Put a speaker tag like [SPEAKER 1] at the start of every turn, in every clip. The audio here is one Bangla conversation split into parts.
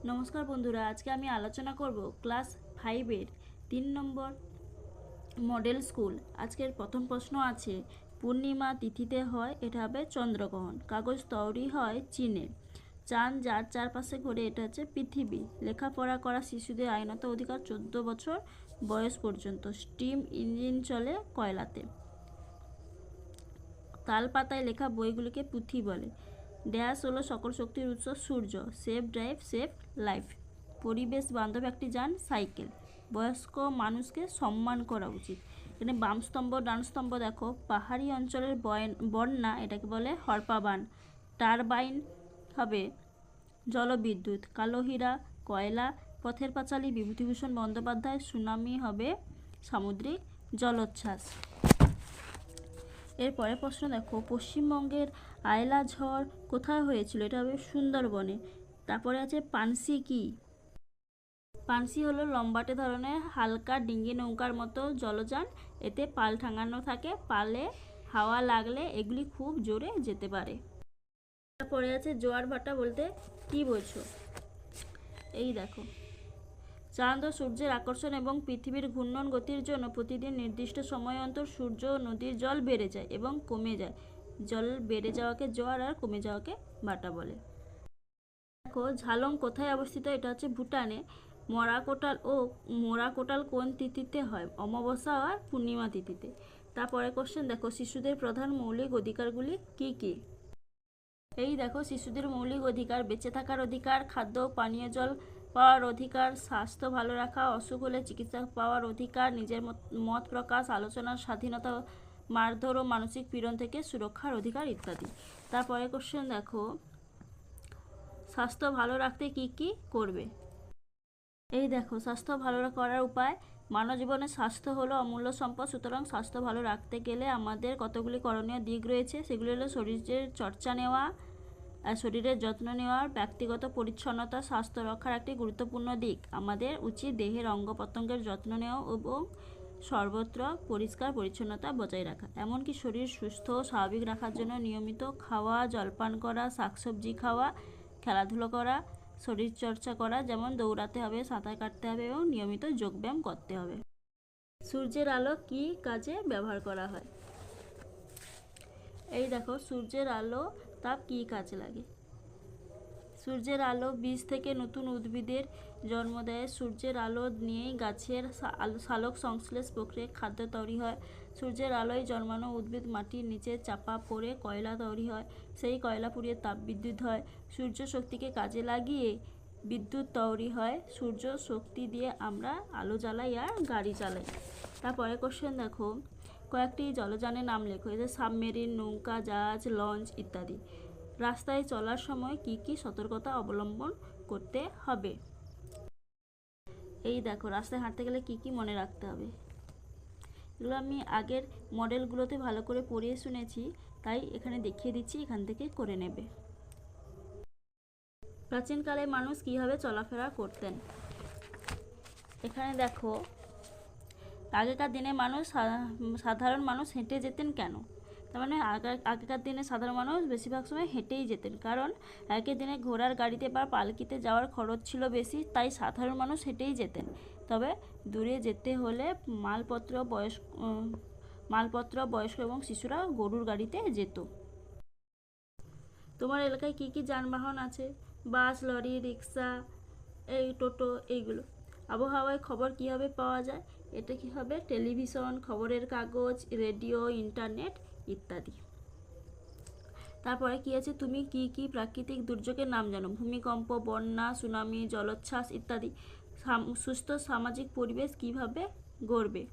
[SPEAKER 1] নমস্কার বন্ধুরা, আজকে আমি আলোচনা করব ক্লাস 5-এর 3 নম্বর মডেল স্কুল। আজকের প্রথম প্রশ্ন আছে, পূর্ণিমা তিথিতে হয়, এটা হবে চন্দ্রগ্রহণ। কাগজ তৈরি হয় চীনে। চাঁদ যার চারপাশে ঘোরে, এটা হচ্ছে পৃথিবী। লেখাপড়া করা শিশুদের আইনত অধিকার 14 বছর বয়স পর্যন্ত। স্টিম ইঞ্জিন চলে কয়লাতে। তাল পাতায় লেখা বইগুলিকে পুঁথি বলে। ড্যাশ হলো সকল শক্তির উৎস সূর্য। Safe drive safe life. পরিবেশ বান্ধব একটি যান সাইকেল। বয়স্ক মানুষকে সম্মান করা উচিত। এখানে বাম স্তম্ভ ডান স্তম্ভ দেখো। পাহাড়ি অঞ্চলের বন্যা, এটাকে বলে হরপাবান। টারবাইন হবে জলবিদ্যুৎ। কালো হীরা কয়লা। পথের পাঁচালী বিভূতিভূষণ বন্দ্যোপাধ্যায়। সুনামি হবে সামুদ্রিক জলোচ্ছ্বাস। এর পরের প্রশ্ন দেখো, পশ্চিমবঙ্গের আয়লা ঝড় কোথায় হয়েছিল? এটা হবে সুন্দরবনে। তারপরে আছে পানসি কি? পানসি হলো লম্বাটে ধরনের হালকা ডিঙ্গি নৌকার মতো জলযান। এতে পাল ঠাঙানো থাকে। পালে হাওয়া লাগলে এগুলি খুব জোরে যেতে পারে। তারপরে আছে জোয়ার ভাটা বলতে কি বোঝো? এই দেখো, চাঁদ ও সূর্যের আকর্ষণ এবং পৃথিবীর ঘূর্ণন গতির জন্য প্রতিদিন নির্দিষ্ট সময় অন্তর সূর্য ও নদীর জল বেড়ে যায় এবং কমে যায়। জল বেড়ে যাওয়াকে জোয়ার আর কমে যাওয়াকে ভাটা বলে। দেখো, ঝালং কোথায় অবস্থিত? এটা হচ্ছে ভুটানে। মোরাকোটাল কোন তিথিতে হয়? অমাবস্যা আর পূর্ণিমা তিথিতে। তারপরে কোশ্চেন দেখো, শিশুদের প্রধান মৌলিক অধিকারগুলি কি কি? এই দেখো, শিশুদের মৌলিক অধিকার: বেঁচে থাকার অধিকার, খাদ্য পানীয় জল পাওয়ার অধিকার, স্বাস্থ্য ভালো রাখা, অসুখ হলে চিকিৎসা পাওয়ার অধিকার, নিজের মত প্রকাশ, আলোচনার স্বাধীনতা, মারধর ও মানসিক পীড়ন থেকে সুরক্ষার অধিকার ইত্যাদি। তারপরে কোশ্চেন দেখো, স্বাস্থ্য ভালো রাখতে কি কি করবে? এই দেখো, স্বাস্থ্য ভালো করার উপায়: মানব জীবনের স্বাস্থ্য হলো অমূল্য সম্পদ। সুতরাং স্বাস্থ্য ভালো রাখতে গেলে আমাদের কতগুলি করণীয় দিক রয়েছে। সেগুলি হলো শরীরের চর্চা নেওয়া, শরীরের যত্ন নেওয়া, ব্যক্তিগত পরিচ্ছন্নতা স্বাস্থ্য রক্ষার একটি গুরুত্বপূর্ণ দিক। আমাদের উচিত দেহের অঙ্গ প্রত্যঙ্গের যত্ন নেওয়া এবং সর্বত্র পরিষ্কার পরিচ্ছন্নতা বজায় রাখা। এমনকি শরীর সুস্থ ও স্বাভাবিক রাখার জন্য নিয়মিত খাওয়া, জলপান করা, শাকসবজি খাওয়া, খেলাধুলো করা, শরীরচর্চা করা, যেমন দৌড়াতে হবে, সাঁতার কাটতে হবে এবং নিয়মিত যোগব্যায়াম করতে হবে। সূর্যের আলো কি কাজে ব্যবহার করা হয়? এই দেখো, সূর্যের আলো তাপ কি কাজে লাগে? সূর্যের আলো বীজ থেকে নতুন উদ্ভিদের জন্ম দেয়। সূর্যের আলো নিয়েই গাছের সালোক সংশ্লেষ প্রক্রিয়ায় খাদ্য তৈরি হয়। সূর্যের আলোয় জন্মানো উদ্ভিদ মাটির নিচে চাপা পড়ে কয়লা তৈরি হয়। সেই কয়লা পুড়িয়ে তাপবিদ্যুৎ হয়। সূর্য শক্তিকে কাজে লাগিয়ে বিদ্যুৎ তৈরি হয়। সূর্য শক্তি দিয়ে আমরা আলো জ্বালাই আর গাড়ি চালাই। তারপরে কোশ্চেন দেখো, কয়েকটি জলযানের নাম লেখো। এদের সাবমেরিন, নৌকা, জাহাজ, লঞ্চ ইত্যাদি। রাস্তায় চলার সময় কি কি সতর্কতা অবলম্বন করতে হবে? এই দেখো, রাস্তায় হাঁটতে গেলে কি কি মনে রাখতে হবে। এগুলো আমি আগের মডেলগুলোতে ভালো করে পড়িয়ে শুনেছি, তাই এখানে দেখিয়ে দিচ্ছি, এখান থেকে করে নেবে। প্রাচীনকালে মানুষ কীভাবে চলাফেরা করতেন? এখানে দেখো, আগেকার দিনে সাধারণ মানুষ হেঁটে যেতেন কেন? তার মানে আগেকার দিনে সাধারণ মানুষ বেশিরভাগ সময় হেঁটেই যেতেন, কারণ আগের দিনে ঘোড়ার গাড়িতে বা পালকিতে যাওয়ার খরচ ছিল বেশি, তাই সাধারণ মানুষ হেঁটেই যেতেন। তবে দূরে যেতে হলে মালপত্র বয়স্ক এবং শিশুরা গরুর গাড়িতে যেত। তোমার এলাকায় কি কি যানবাহন আছে? বাস, লরি, রিক্সা, এই টোটো, এইগুলো। আবহাওয়ায় খবর কীভাবে পাওয়া যায়? এটা কি হবে? টেলিভিশন, খবরের কাগজ, রেডিও, ইন্টারনেট ইত্যাদি। তারপরে কি আছে, তুমি কি কি প্রাকৃতিক দুর্যোগের নাম জানো? ভূমিকম্প, বন্যা, সুনামি, জলোচ্ছ্বাস ইত্যাদি। সুস্থ সামাজিক পরিবেশ কিভাবে গড়বে?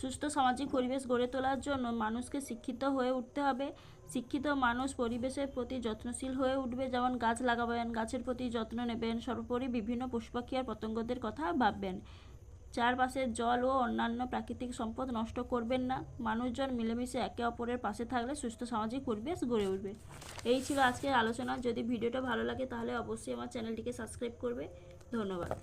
[SPEAKER 1] সুস্থ সামাজিক পরিবেশ গড়ে তোলার জন্য মানুষকে শিক্ষিত হয়ে উঠতে হবে। শিক্ষিত মানুষ পরিবেশের প্রতি যত্নশীল হয়ে উঠবে, যেমন গাছ লাগাবেন, গাছের প্রতি যত্ন নেবেন, সর্বোপরি বিভিন্ন পশুপাখি আর পতঙ্গদের কথা ভাববেন। চারপাশের জল ও অন্যান্য প্রাকৃতিক সম্পদ নষ্ট করবেন না। মানুষজন মিলেমিশে একে অপরের পাশে থাকলে সুস্থ সামাজিক পরিবেশ গড়ে উঠবে। এই ছিল আজকের আলোচনা। যদি ভিডিওটা ভালো লাগে তাহলে অবশ্যই আমার চ্যানেলটিকে সাবস্ক্রাইব করবে। ধন্যবাদ।